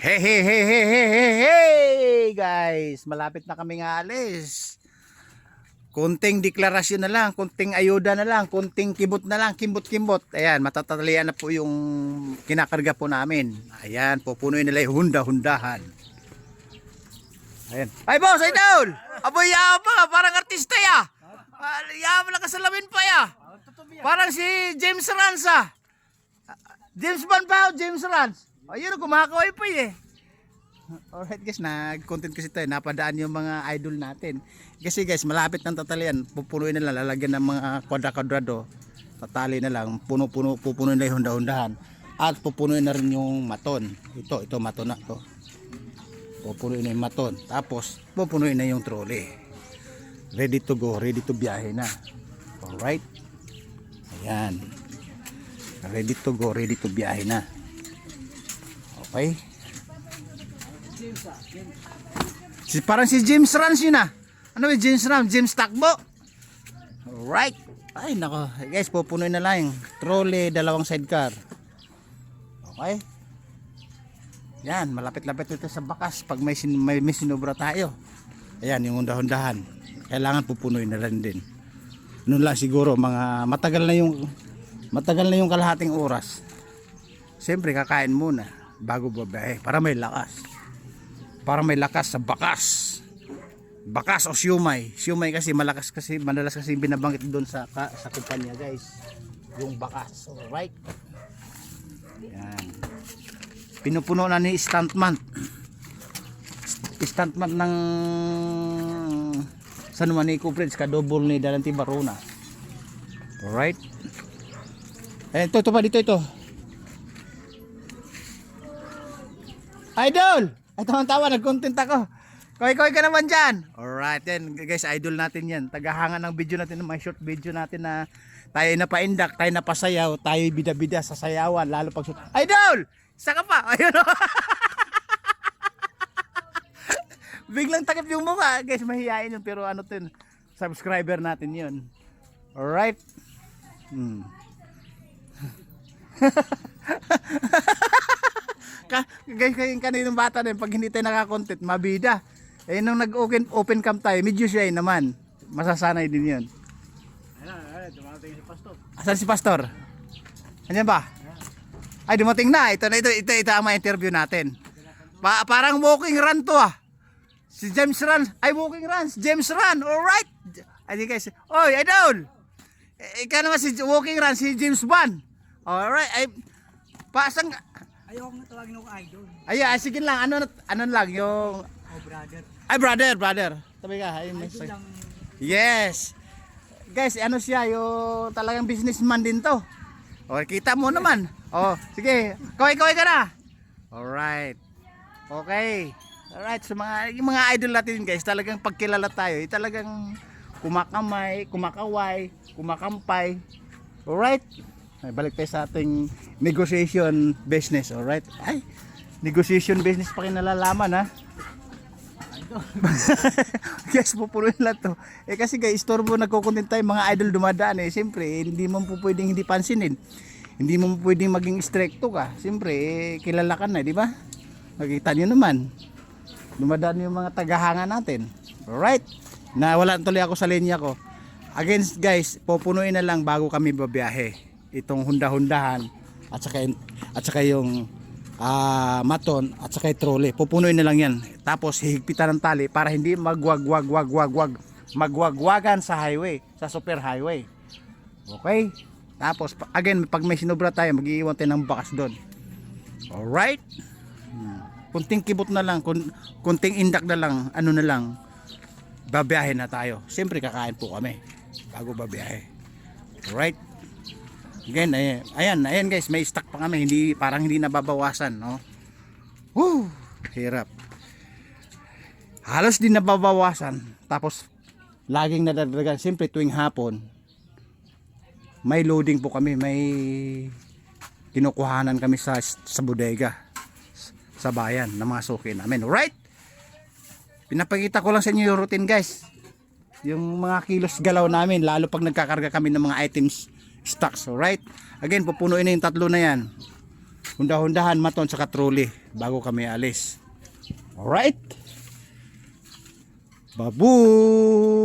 Hey, hey, hey, hey, hey, hey, hey, guys, malapit na kami nga alis. Kunting deklarasyon na lang, kunting ayuda na lang, kunting kibot na lang, kimbot-kimbot. Ayan, matatalian na po yung kinakarga po namin. Ayan, pupunuin nila yung hunda-hundahan. Ayan. Ay, boss, ay down! Aboy, yaba, parang artista ya. Yaba lang kasalamin pa ya. Parang si James Ransa. James Bond pa, James Rans. Ayun, kumakaway pa eh. Alright guys, nag-content kasi tayo, napadaan yung mga idol natin. Kasi guys, malapit ng tatalian, pupunuin na lang, lalagyan ng mga kwadra-kwadrado. Tatali na lang, puno-puno, pupunuin na yung hunda-hundahan. At pupunuin na rin yung maton. Ito maton na to. Pupunuin na yung maton. Tapos, pupunuin na yung trolley. Ready to go, ready to biyahe na. Alright. Ayan. Ready to go, ready to biyahe na. Okay. Parang si James Rans yun ah. Ano ba James Rans? James Takbo. Alright. Ay nako. Guys, pupunuin na lang. Trolley, dalawang sidecar. Okay. Yan, malapit-lapit ito sa bakas. Pag may sinubra tayo. Ayan, yung hunda-hundahan. Kailangan pupunuin na lang din. Noon lang siguro, mga matagal na yung kalahating oras. Siyempre, kakain muna bago babae para may lakas. Para may lakas sa bakas. Bakas o siumay. Siumay kasi malakas kasi, madalas kasi binabanggit doon sa kumpanya guys. Yung bakas. Alright. Yan. Pinupuno na ni stuntman. Stuntman ng San Juanico Bridge, kadobol ni Dalanti Barona. Alright. Eh, ito pa dito ito. Idol! Ay, tawang-tawa, nag-content ako. Koy-koy ka naman dyan. Alright, then guys, idol natin yan. Tagahangan ng video natin, ng mga short video natin na tayo na paindak, tayo na pasayaw, tayo bida-bida sa sayawan, lalo pag shoot. Idol! Isa ka pa! Ayun o. Biglang takip yung mukha. Guys, mahihain yun, pero ano to yun, subscriber natin yun. Alright. Guys, kaninong bata din, pag hindi tayo nakakontent, mabida. Eh, nung nag-open cam tayo, medyo siya naman. Masasanay din yun. Ayun, dumating si Pastor. Asan si Pastor? Anyan ba? Ay, dumating na. Ito ang ma-interview natin. Parang walking run to ah. Si James Run. Ay, walking runs. James Run. Alright. Ay, guys. Oy, idol. Ikaw naman si walking run, si James Bond. Alright. Ay, pasang... Ayaw akong natawagin ako idol. Ay, sige lang. Ano lang yung... Oh, brother. Ay, brother. Tabi ka. Ay, Idol lang. yes. Guys, ano siya, yung talagang businessman din to. O, kita mo naman. O, sige. Kaway-kaway ka na. Alright. Okay. Alright. So, yung mga idol natin guys, talagang pagkilala tayo, talagang kumakamay, kumakaway, kumakampay. Alright. Ay, balik tayo sa ating negotiation business. Alright. Ay, negotiation business pa kinalalaman ha. Guys, pupunuin lang to. Eh kasi guys, istorbo nagkukontent tayo, mga idol dumadaan eh. Siyempre, hindi mo po pwedeng hindi pansinin. Hindi mo pwedeng maging stricto ka. Siyempre, kilala ka na, di ba? Makita niyo naman. Dumadaan yung mga tagahanga natin. Alright? Nawala tuloy ako sa linya ko. Again guys, pupunuin na lang bago kami babiyahe. Itong hunda-hundahan at saka yung maton at saka yung trolley. Pupunuin na lang yan. Tapos hihigpitan ng tali para hindi magwagwagan sa highway, sa super highway. Okay? Tapos again, pag may sinubra tayo, mag-iiwan tayo ng bakas doon. Alright? Kunting kibot na lang, kunting indak na lang, ano na lang, babiyahe na tayo. Siyempre kakain po kami bago babiyahe. Alright? Again, ayan guys, may stock pa kami, parang hindi nababawasan, no? Woo! Hirap. Halos din nababawasan, tapos laging nadadagdagan. Siyempre tuwing hapon, may loading po kami, may kinukuhanan kami sa bodega, sa bayan, ng mga suki namin. Alright? Pinapakita ko lang sa inyo yung routine guys. Yung mga kilos galaw namin, lalo pag nagkakarga kami ng mga items, stocks. Alright? Again, pupunuin na yung tatlo na yan. hunda-hundahan maton sa katroli bago kami alis. Alright. Babu.